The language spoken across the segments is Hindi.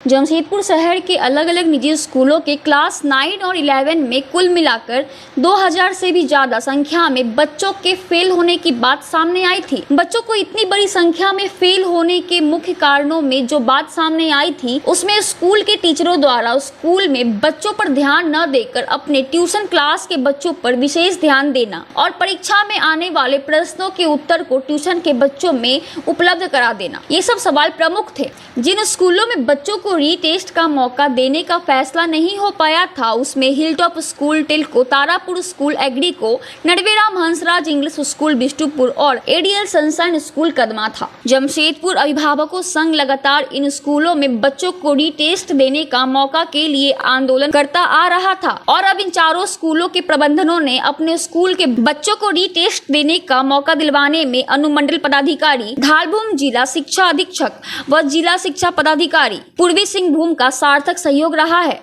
जमशेदपुर शहर के अलग अलग निजी स्कूलों के क्लास 9 और 11 में कुल मिलाकर 2000 से भी ज्यादा संख्या में बच्चों के फेल होने की बात सामने आई थी। बच्चों को इतनी बड़ी संख्या में फेल होने के मुख्य कारणों में जो बात सामने आई थी, उसमें स्कूल के टीचरों द्वारा स्कूल में बच्चों पर ध्यान न देकर अपने ट्यूशन क्लास के बच्चों पर विशेष ध्यान देना और परीक्षा में आने वाले प्रश्नों के उत्तर को ट्यूशन के बच्चों में उपलब्ध करा देना, ये सब सवाल प्रमुख थे। जिन स्कूलों में बच्चों को रीटेस्ट का मौका देने का फैसला नहीं हो पाया था, उसमें Hilltop school Telco, Tarapur school Agrico, Narbheram Hansraj English school Bistupur और एडीएल सनशाइन स्कूल कदमा था। जमशेदपुर अभिभावकों संघ लगातार इन स्कूलों में बच्चों को रीटेस्ट देने का मौका के लिए आंदोलन करता आ रहा था और अब इन चारों स्कूलों के प्रबंधनों ने अपने स्कूल के बच्चों को रीटेस्ट देने का मौका दिलवाने में अनुमंडल पदाधिकारी, धालभूम जिला शिक्षा अधीक्षक व जिला शिक्षा पदाधिकारी पूर्वी सिंहभूम का सार्थक सहयोग रहा है।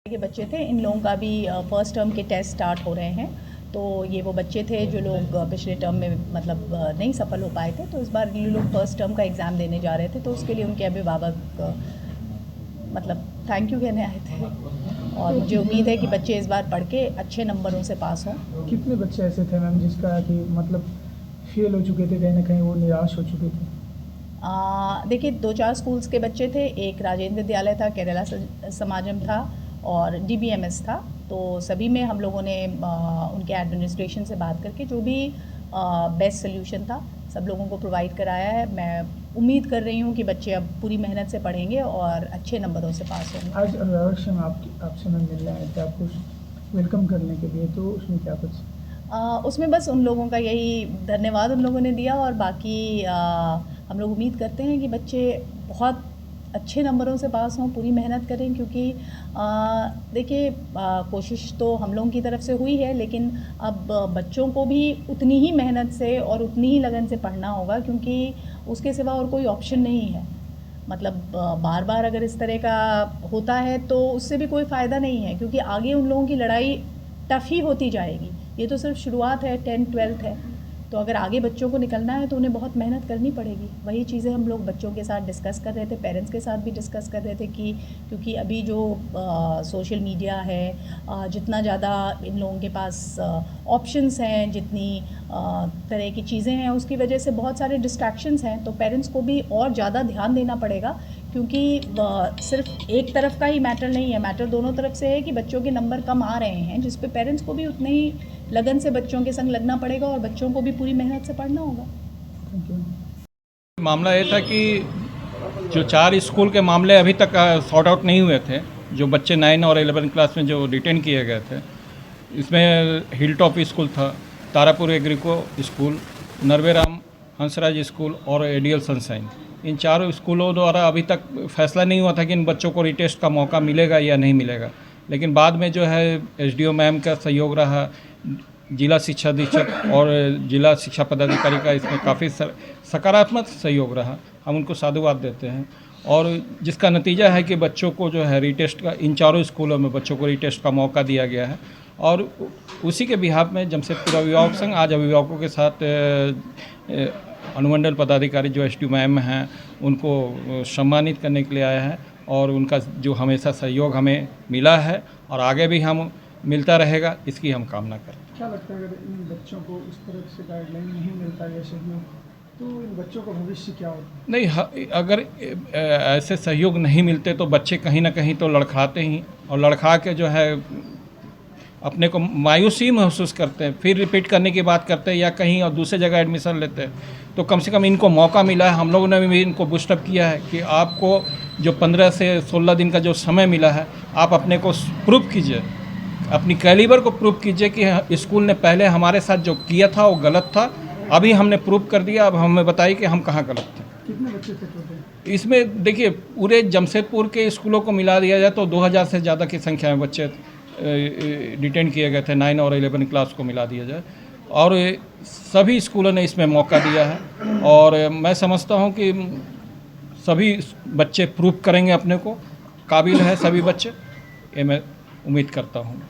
के बच्चे थे, इन लोगों का भी फर्स्ट टर्म के टेस्ट स्टार्ट हो रहे हैं। तो ये वो बच्चे थे जो लोग पिछले टर्म में मतलब नहीं सफल हो पाए थे, तो इस बार ये लोग फर्स्ट टर्म का एग्ज़ाम देने जा रहे थे, तो उसके लिए उनके अभिभावक मतलब थैंक यू कहने आए थे और मुझे उम्मीद है कि बच्चे इस बार पढ़ के अच्छे नंबरों से पास हों। कितने बच्चे ऐसे थे मैम जिसका कि मतलब फेल हो चुके थे, कहीं ना कहीं वो निराश हो चुके थे? देखिए 2-4 स्कूल्स के बच्चे थे, एक राजेंद्र विद्यालय था, केरला समाजम था और डीबीएमएस था। तो सभी में हम लोगों ने उनके एडमिनिस्ट्रेशन से बात करके जो भी बेस्ट सोल्यूशन था सब लोगों को प्रोवाइड कराया है। मैं उम्मीद कर रही हूँ कि बच्चे अब पूरी मेहनत से पढ़ेंगे और अच्छे नंबरों से पास होंगे। आज अभिभावक आपसे मैं मिल रहा है आपको वेलकम करने के लिए, तो उसमें क्या कुछ उसमें बस उन लोगों का यही धन्यवाद उन लोगों ने दिया और बाकी हम लोग उम्मीद करते हैं कि बच्चे बहुत अच्छे नंबरों से पास हों, पूरी मेहनत करें, क्योंकि देखिए कोशिश तो हम लोगों की तरफ से हुई है, लेकिन अब बच्चों को भी उतनी ही मेहनत से और उतनी ही लगन से पढ़ना होगा, क्योंकि उसके सिवा और कोई ऑप्शन नहीं है। मतलब बार बार अगर इस तरह का होता है तो उससे भी कोई फ़ायदा नहीं है, क्योंकि आगे उन लोगों की लड़ाई टफ ही होती जाएगी। ये तो सिर्फ शुरुआत है, 10th-12th है, तो अगर आगे बच्चों को निकलना है तो उन्हें बहुत मेहनत करनी पड़ेगी। वही चीज़ें हम लोग बच्चों के साथ डिस्कस कर रहे थे, पेरेंट्स के साथ भी डिस्कस कर रहे थे कि क्योंकि अभी जो सोशल मीडिया है, जितना ज़्यादा इन लोगों के पास ऑप्शंस हैं, जितनी तरह की चीज़ें हैं, उसकी वजह से बहुत सारे डिस्ट्रैक्शंस हैं। तो पेरेंट्स को भी और ज़्यादा ध्यान देना पड़ेगा, क्योंकि सिर्फ एक तरफ का ही मैटर नहीं है, मैटर दोनों तरफ से है कि बच्चों के नंबर कम आ रहे हैं, जिस पे पेरेंट्स को भी उतने ही लगन से बच्चों के संग लगना पड़ेगा और बच्चों को भी पूरी मेहनत से पढ़ना होगा। मामला ये था कि जो 4 स्कूल के मामले अभी तक सॉर्ट आउट नहीं हुए थे, जो बच्चे 9 और 11 क्लास में जो रिटेन किए गए थे, इसमें हिलटॉप स्कूल था, तारापुर एग्रीको स्कूल, नरवेराम हंसराज स्कूल और एडीएल सनशाइन। इन 4 स्कूलों द्वारा अभी तक फैसला नहीं हुआ था कि इन बच्चों को रिटेस्ट का मौका मिलेगा या नहीं मिलेगा, लेकिन बाद में जो है एसडीओ मैम का सहयोग रहा, जिला शिक्षा अधीक्षक और जिला शिक्षा पदाधिकारी का इसमें काफ़ी सकारात्मक सहयोग रहा। हम उनको साधुवाद देते हैं और जिसका नतीजा है कि बच्चों को जो है रिटेस्ट का इन 4 स्कूलों में बच्चों को रिटेस्ट का मौका दिया गया है। और उसी के बिहाफ में जमशेदपुर अभिभावक संघ आज अभिभावकों के साथ अनुमंडल पदाधिकारी जो एसडीओ मैम हैं उनको सम्मानित करने के लिए आया है और उनका जो हमेशा सहयोग हमें मिला है और आगे भी हम मिलता रहेगा, इसकी हम कामना करते हैं। क्या लगता है अगर इन बच्चों को इस तरह से गाइडलाइन नहीं मिलता है सहयोग, तो इन बच्चों का भविष्य क्या होता? नहीं, अगर ऐसे सहयोग नहीं मिलते तो बच्चे कहीं ना कहीं तो लड़खड़ाते ही और लड़खड़ा के जो है अपने को मायूसी महसूस करते हैं, फिर रिपीट करने की बात करते हैं या कहीं और दूसरे जगह एडमिशन लेते हैं। तो कम से कम इनको मौका मिला है, हम लोगों ने भी इनको बूस्टअप किया है कि आपको जो 15 से 16 दिन का जो समय मिला है, आप अपने को प्रूव कीजिए, अपनी कैलिबर को प्रूव कीजिए कि स्कूल ने पहले हमारे साथ जो किया था वो गलत था, अभी हमने प्रूव कर दिया, अब हमें बताइए कि हम कहाँ गलत थे। कितने बच्चे थे टोटल? इसमें देखिए पूरे जमशेदपुर के स्कूलों को मिला दिया जाए तो 2000 से ज़्यादा की संख्या में बच्चे डिटेन किए गए थे, 9 और 11 क्लास को मिला दिया जाए, और सभी स्कूलों ने इसमें मौका दिया है और मैं समझता हूँ कि सभी बच्चे प्रूव करेंगे अपने को, काबिल है सभी बच्चे, ये मैं उम्मीद करता हूँ।